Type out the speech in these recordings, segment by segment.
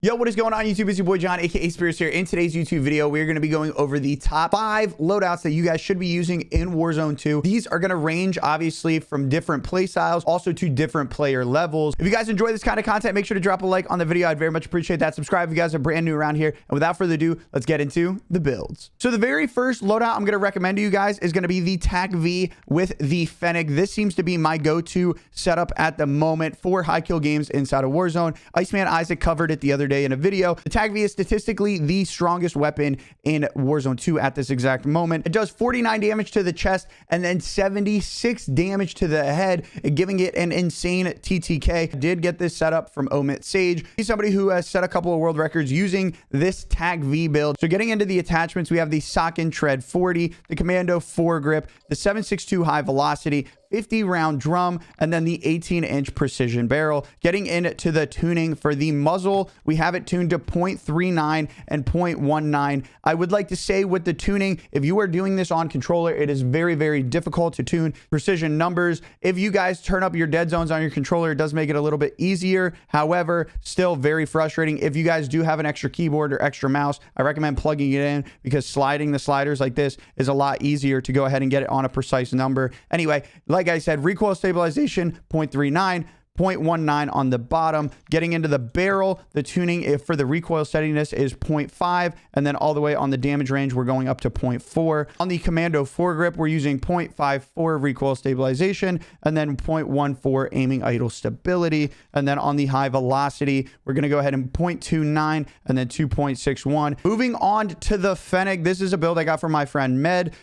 Yo, what is going on YouTube? It's your boy John, aka Speros here. In today's YouTube video, we're going to be going over the top 5 loadouts that you guys should be using in Warzone 2. These are going to range obviously from different play styles, also to different player levels. If you guys enjoy this kind of content, make sure to drop a like on the video. I'd very much appreciate that. Subscribe if you guys are brand new around here. And without further ado, let's get into the builds. So the very first loadout I'm going to recommend to you guys is going to be the TAC V with the Fennec. This seems to be my go-to setup at the moment for high kill games inside of Warzone. Iceman Isaac covered it the other day in a video. The TAC V is statistically the strongest weapon in Warzone 2 at this exact moment. It does 49 damage to the chest and then 76 damage to the head, giving it an insane TTK. I did get this setup from Omit Sage. He's somebody who has set a couple of world records using this TAC V build. So getting into the attachments, we have the Sock and Tread 40, the Commando foregrip, the 7.62 high velocity, 50 round drum, and then the 18-inch precision barrel. Getting into the tuning for the muzzle, we have it tuned to 0.39 and 0.19. I would like to say with the tuning, if you are doing this on controller, it is very, very difficult to tune precision numbers. If you guys turn up your dead zones on your controller, it does make it a little bit easier. However, still very frustrating. If you guys do have an extra keyboard or extra mouse, I recommend plugging it in because sliding the sliders like this is a lot easier to go ahead and get it on a precise number. Anyway, like I said, recoil stabilization 0.39, 0.19 on the bottom. Getting into the barrel, the tuning for the recoil steadiness is 0.5, and then all the way on the damage range, we're going up to 0.4. On the Commando foregrip, we're using 0.54 recoil stabilization, and then 0.14 aiming idle stability. And then on the high velocity, we're going to go ahead and 0.29 and then 2.61. Moving on to the Fennec, this is a build I got from my friend Med.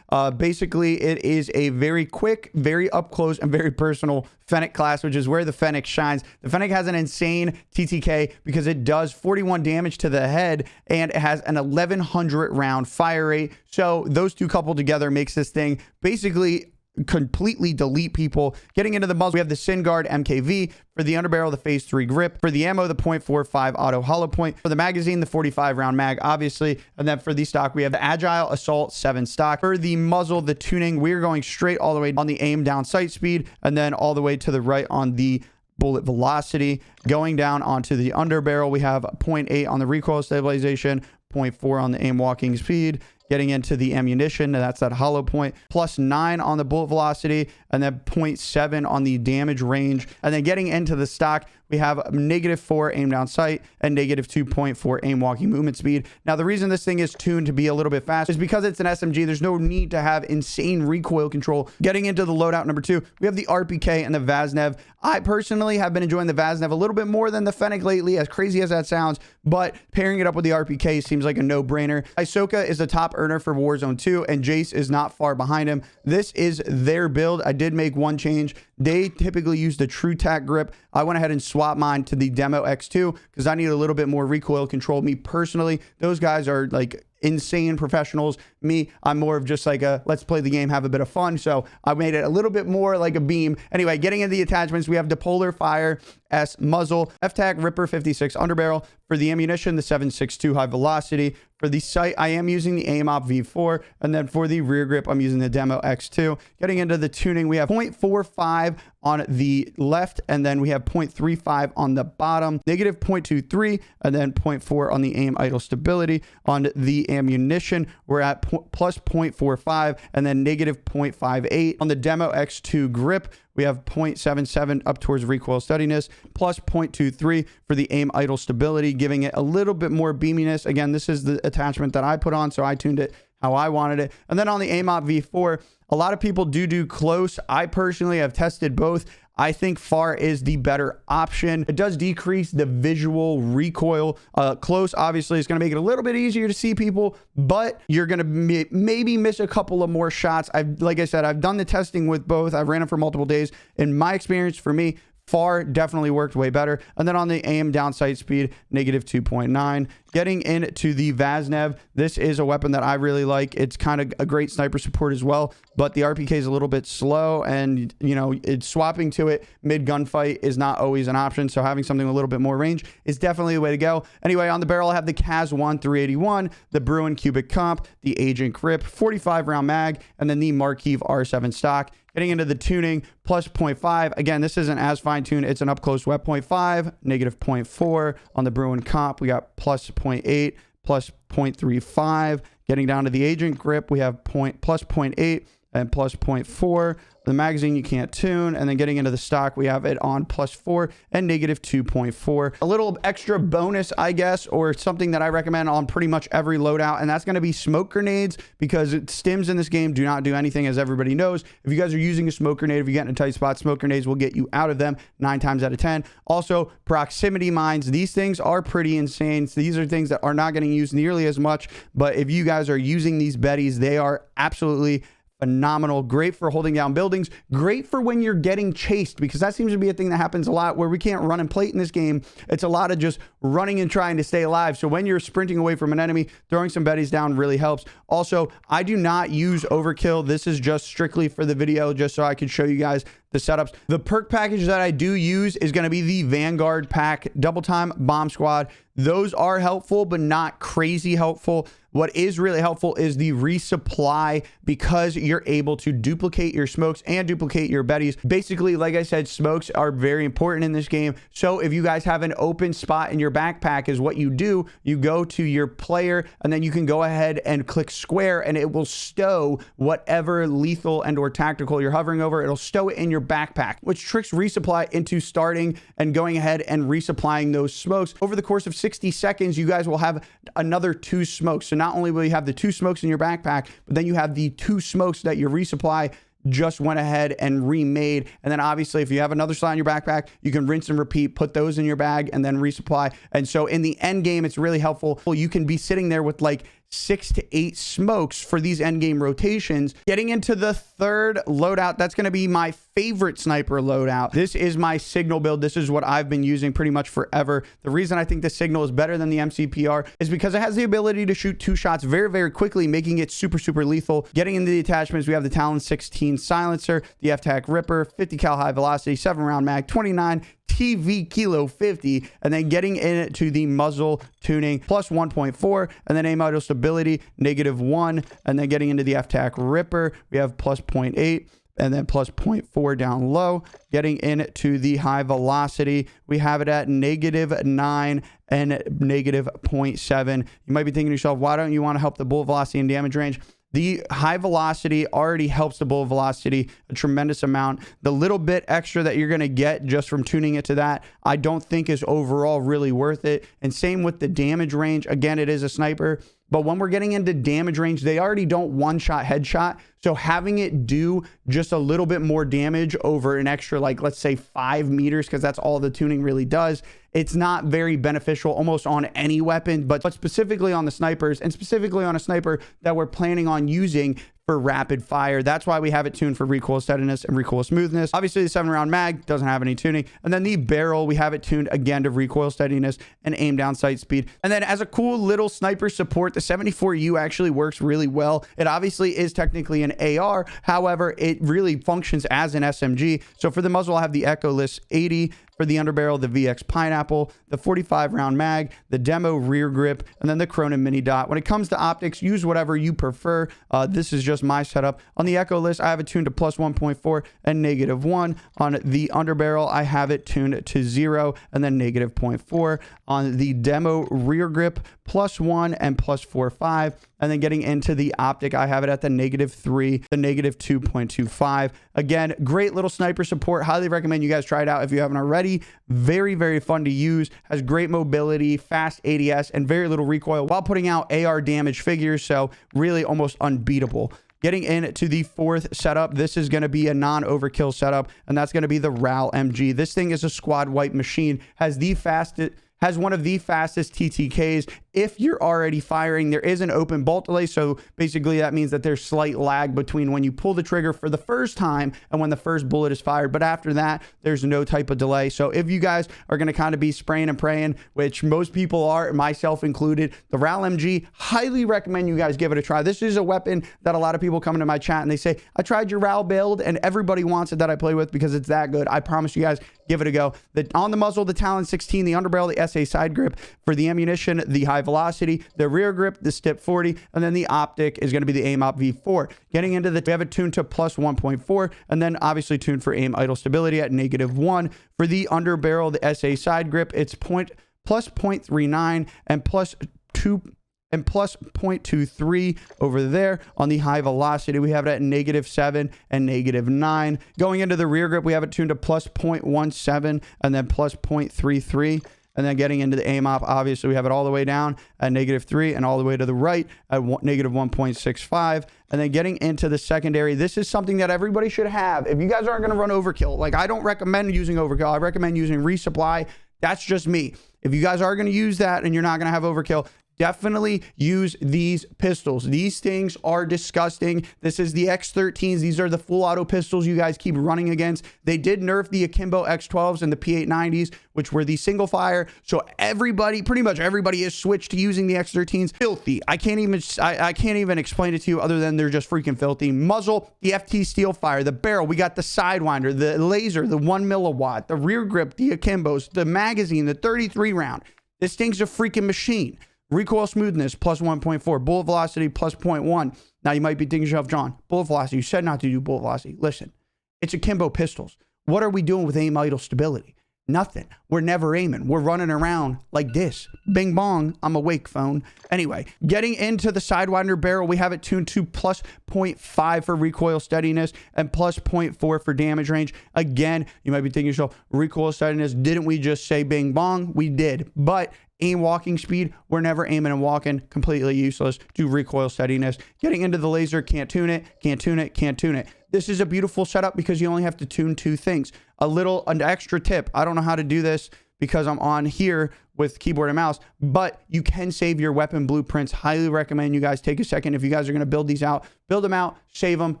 Basically, it is a very quick, very up close, and very personal Fennec class, which is where the Fennec shines. The Fennec has an insane TTK because it does 41 damage to the head and it has an 1100 round fire rate. So those two coupled together makes this thing basically completely delete people. Getting into the muzzle, we have the Sin Guard MKV. For the underbarrel, the Phase 3 grip. For the ammo, the 0.45 auto hollow point. For the magazine, the 45 round mag, obviously. And then for the stock, we have the Agile Assault 7 stock. For the muzzle, the tuning, we're going straight all the way on the aim down sight speed and then all the way to the right on the bullet velocity. Going down onto the underbarrel, we have 0.8 on the recoil stabilization, 0.4 on the aim walking speed. Getting into the ammunition, that's that hollow point, +9 on the bullet velocity, and then 0.7 on the damage range. And then getting into the stock, we have -4 aim down sight and -2.4 aim walking movement speed. Now, the reason this thing is tuned to be a little bit fast is because it's an SMG. There's no need to have insane recoil control. Getting into the loadout number 2, we have the RPK and the Vaznev. I personally have been enjoying the Vaznev a little bit more than the Fennec lately, as crazy as that sounds, but pairing it up with the RPK seems like a no-brainer. Ahsoka is the top earner for Warzone 2, and Jace is not far behind him. This is their build. I did make one change. They typically use the True Tac grip. I went ahead and swapped mine to the Demo X2 because I need a little bit more recoil control. Me personally, those guys are like insane professionals. Me, I'm more of just like a let's play the game, have a bit of fun. So I made it a little bit more like a beam. Anyway, getting into the attachments, we have the Polar Fire S muzzle, F-Tac Ripper 56 underbarrel. For the ammunition, the 7.62 high velocity. For the sight, I am using the AIM-OP V4. And then for the rear grip, I'm using the Demo X2. Getting into the tuning, we have 0.45 on the left, and then we have 0.35 on the bottom, -0.23, and then 0.4 on the aim idle stability. On the ammunition, we're at +0.45 and then -0.58. On the Demo X2 grip, we have 0.77 up towards recoil steadiness, +0.23 for the aim idle stability, giving it a little bit more beaminess. Again, this is the attachment that I put on, so I tuned it how I wanted it. And then on the AIM-OP V4, a lot of people do close. I personally have tested both. I think far is the better option. It does decrease the visual recoil. Close, obviously, is going to make it a little bit easier to see people, but you're going to maybe miss a couple of more shots. Like I said, I've done the testing with both. I've ran them for multiple days. In my experience, for me, far definitely worked way better. And then on the aim down sight speed, -2.9. Getting into the Vaznev, this is a weapon that I really like. It's kind of a great sniper support as well, but the RPK is a little bit slow, and you know, it's swapping to it mid gunfight is not always an option. So having something with a little bit more range is definitely the way to go. Anyway, on the barrel, I have the Kaz-1 381, the Bruin Cubic Comp, the Agent Grip, 45 round mag, and then the Marquise R7 stock. Getting into the tuning, plus 0.5. Again, this isn't as fine-tuned. It's an up-close wet 0.5, negative 0.4. On the Bruin comp, we got plus 0.8, plus 0.35. Getting down to the agent grip, we have plus 0.8 and plus 0.4. The magazine you can't tune, and then getting into the stock, we have it on plus 4 and negative 2.4. A little extra bonus, I guess, or something that I recommend on pretty much every loadout, and that's going to be smoke grenades, because stims in this game do not do anything, as everybody knows. If you guys are using a smoke grenade, if you get in a tight spot, smoke grenades will get you out of them 9 times out of 10. Also, proximity mines. These things are pretty insane. So these are things that are not getting used nearly as much, but if you guys are using these betties, they are absolutely phenomenal. Great for holding down buildings. Great for when you're getting chased, because that seems to be a thing that happens a lot where we can't run and plate in this game. It's a lot of just running and trying to stay alive. So when you're sprinting away from an enemy, throwing some betties down really helps. Also, I do not use overkill. This is just strictly for the video, just so I can show you guys the setups. The perk package that I do use is going to be the Vanguard pack, Double Time, Bomb Squad. Those are helpful, but not crazy helpful. What is really helpful is the resupply, because you're able to duplicate your smokes and duplicate your betties. Basically, like I said, smokes are very important in this game. So if you guys have an open spot in your backpack, is what you do. You go to your player, and then you can go ahead and click square, and it will stow whatever lethal and or tactical you're hovering over. It'll stow it in your backpack, which tricks resupply into starting and going ahead and resupplying those smokes. Over the course of 60 seconds, you guys will have another 2 smokes. So not only will you have the 2 smokes in your backpack, but then you have the 2 smokes that your resupply just went ahead and remade. And then obviously, if you have another slot in your backpack, you can rinse and repeat, put those in your bag, and then resupply. And so in the end game, it's really helpful. You can be sitting there with like 6 to 8 smokes for these end game rotations. Getting into the third loadout, that's going to be my favorite sniper loadout. This is my signal build. This is what I've been using pretty much forever. The reason I think the signal is better than the MCPR is because it has the ability to shoot 2 shots very, very quickly, making it super, super lethal. Getting into the attachments, we have the Talon 16 silencer, the F-Tac Ripper, 50 cal high velocity, 7-round mag, 29 TV Kilo 50, and then getting into the muzzle tuning, plus 1.4, and then aim idle stability, negative 1, and then getting into the F-Tac Ripper, we have plus 0.8, and then plus 0.4 down low. Getting into the high velocity, we have it at negative 9 and negative 0.7. You might be thinking to yourself, why don't you want to help the bullet velocity and damage range? The high velocity already helps the bullet velocity a tremendous amount. The little bit extra that you're going to get just from tuning it to that, I don't think is overall really worth it. And same with the damage range. Again, it is a sniper, but when we're getting into damage range, they already don't one-shot headshot. So having it do just a little bit more damage over an extra, like, let's say 5 meters, because that's all the tuning really does, it's not very beneficial almost on any weapon, but specifically on the snipers, and specifically on a sniper that we're planning on using for rapid fire. That's why we have it tuned for recoil steadiness and recoil smoothness. Obviously, the 7-round mag doesn't have any tuning. And then the barrel, we have it tuned again to recoil steadiness and aim down sight speed. And then as a cool little sniper support, the 74U actually works really well. It obviously is technically an AR. However, it really functions as an SMG. So for the muzzle, I have the Echoless 80. For the underbarrel, the VX Pineapple, the 45-round mag, the demo rear grip, and then the Cronin Mini Dot. When it comes to optics, use whatever you prefer. This is just my setup. On the Echoless, I have it tuned to plus 1.4 and negative 1. On the underbarrel, I have it tuned to 0 and then negative 0.4. On the demo rear grip, plus 1 and plus 4.5. And then getting into the optic, I have it at the negative 3, the negative 2.25. Again, great little sniper support. Highly recommend you guys try it out if you haven't already. Very, very fun to use. Has great mobility, fast ADS, and very little recoil while putting out AR damage figures. So really almost unbeatable. Getting into the fourth setup, this is going to be a non-overkill setup, and that's going to be the RAL MG. This thing is a squad wipe machine. Has one of the fastest TTKs. If you're already firing, there is an open bolt delay. So basically that means that there's slight lag between when you pull the trigger for the first time and when the first bullet is fired. But after that, there's no type of delay. So if you guys are going to kind of be spraying and praying, which most people are, myself included, the RAL MG, highly recommend you guys give it a try. This is a weapon that a lot of people come into my chat and they say, I tried your RAL build, and everybody wants it that I play with because it's that good. I promise you guys, give it a go. On the muzzle, the Talon 16, the underbarrel, the SA side grip. For the ammunition, the high velocity, the rear grip, the stip 40, and then the optic is going to be the aim op V4. Getting into the, we have it tuned to plus 1.4, and then obviously tuned for aim idle stability at -1. For the under barrel, the SA side grip, it's plus 0.39 and plus 0.23 over there. On the high velocity, we have it at -7 and -9. Going into the rear grip, we have it tuned to plus 0.17 and then plus 0.33. And then getting into the aim op, obviously we have it all the way down at -3 and all the way to the right at -1.65. And then getting into the secondary, this is something that everybody should have. If you guys aren't going to run overkill, like I don't recommend using overkill. I recommend using resupply. That's just me. If you guys are going to use that and you're not going to have overkill, definitely use these pistols. These things are disgusting. This is the X13s. These are the full auto pistols you guys keep running against. They did nerf the Akimbo X12s and the P890s, which were the single fire. So everybody, pretty much everybody, is switched to using the X13s. Filthy. I can't even explain it to you other than they're just freaking filthy. Muzzle, the FT steel fire, the barrel. We got the Sidewinder, the laser, the 1 milliwatt, the rear grip, the Akimbos, the magazine, the 33 round. This thing's a freaking machine. Recoil smoothness, plus 1.4. Bullet velocity, plus 0.1. Now, you might be thinking to yourself, John, bullet velocity. You said not to do bullet velocity. Listen, it's Akimbo pistols. What are we doing with aim idle stability? Nothing. We're never aiming. We're running around like this. Bing bong. I'm awake, phone. Anyway, getting into the Sidewinder barrel, we have it tuned to plus 0.5 for recoil steadiness and plus 0.4 for damage range. Again, you might be thinking to yourself, recoil steadiness, didn't we just say bing bong? We did. But aim walking speed, we're never aiming and walking. Completely useless. Do recoil steadiness. Getting into the laser, can't tune it, can't tune it, can't tune it. This is a beautiful setup because you only have to tune 2 things. An extra tip. I don't know how to do this because I'm on here with keyboard and mouse, but you can save your weapon blueprints. Highly recommend you guys take a second. If you guys are going to build these out, build them out, save them,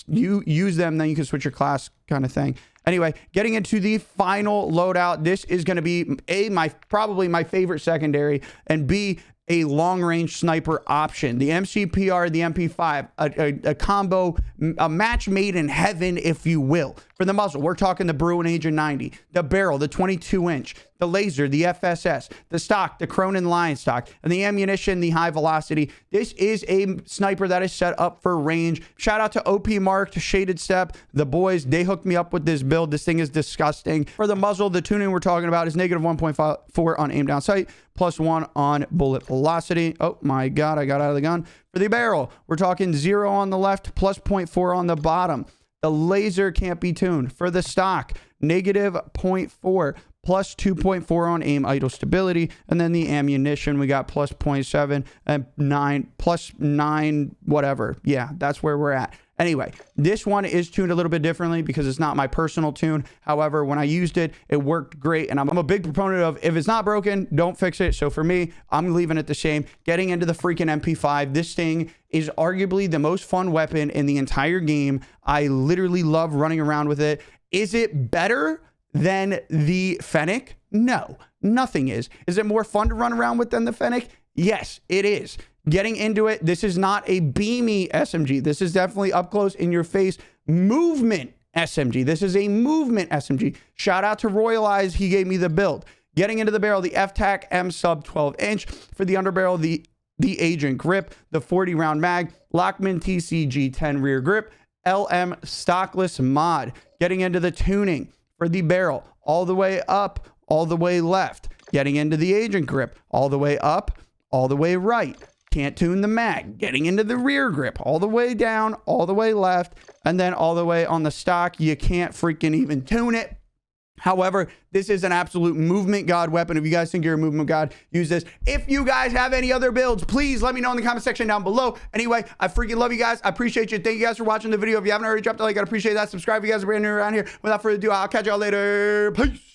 you use them, then you can switch your class kind of thing. Anyway, getting into the final loadout, this is going to be probably my favorite secondary, and B, a long-range sniper option. The MCPR, the MP5, a combo, a match made in heaven, if you will. For the muzzle, we're talking the Bruin Agent 90, the barrel, the 22-inch, the laser, the FSS, the stock, the Cronin Lion stock, and the ammunition, the high velocity. This is a sniper that is set up for range. Shout out to OP Mark, to Shaded Step, the boys. They hooked me up with this build. This thing is disgusting. For the muzzle, the tuning we're talking about is -1.4 on aim down sight, +1 on bullet velocity. Oh my God, I got out of the gun. For the barrel, we're talking 0 on the left, +0.4 on the bottom. The laser can't be tuned. For the stock, -0.4, +2.4 on aim idle stability. And then the ammunition, we got +0.7 and 9, +9, whatever. Yeah, that's where we're at. Anyway, this one is tuned a little bit differently because it's not my personal tune. However, when I used it, it worked great. And I'm a big proponent of, if it's not broken, don't fix it. So for me, I'm leaving it the same. Getting into the freaking MP5, this thing is arguably the most fun weapon in the entire game. I literally love running around with it. Is it better than the Fennec? No, nothing is. Is it more fun to run around with than the Fennec? Yes, it is. Getting into it, this is not a beamy SMG. This is definitely up close in your face movement SMG. This is a movement SMG. Shout out to Royal Eyes. He gave me the build. Getting into the barrel, the FTAC M sub 12-inch. For the underbarrel, the Agent grip, the 40 round mag, Lockman TCG 10 rear grip, LM stockless mod. Getting into the tuning for the barrel, all the way up, all the way left. Getting into the Agent grip, all the way up, all the way right. Can't tune the mag. Getting into the rear grip, all the way down, all the way left, and then all the way on the stock. You can't freaking even tune it. However, this is an absolute movement god weapon. If you guys think you're a movement god, use this. If you guys have any other builds, please let me know in the comment section down below. Anyway, I freaking love you guys. I appreciate you. Thank you guys for watching the video. If you haven't already dropped a like, I'd appreciate that. Subscribe if you guys are brand new around here. Without further ado, I'll catch y'all later. Peace.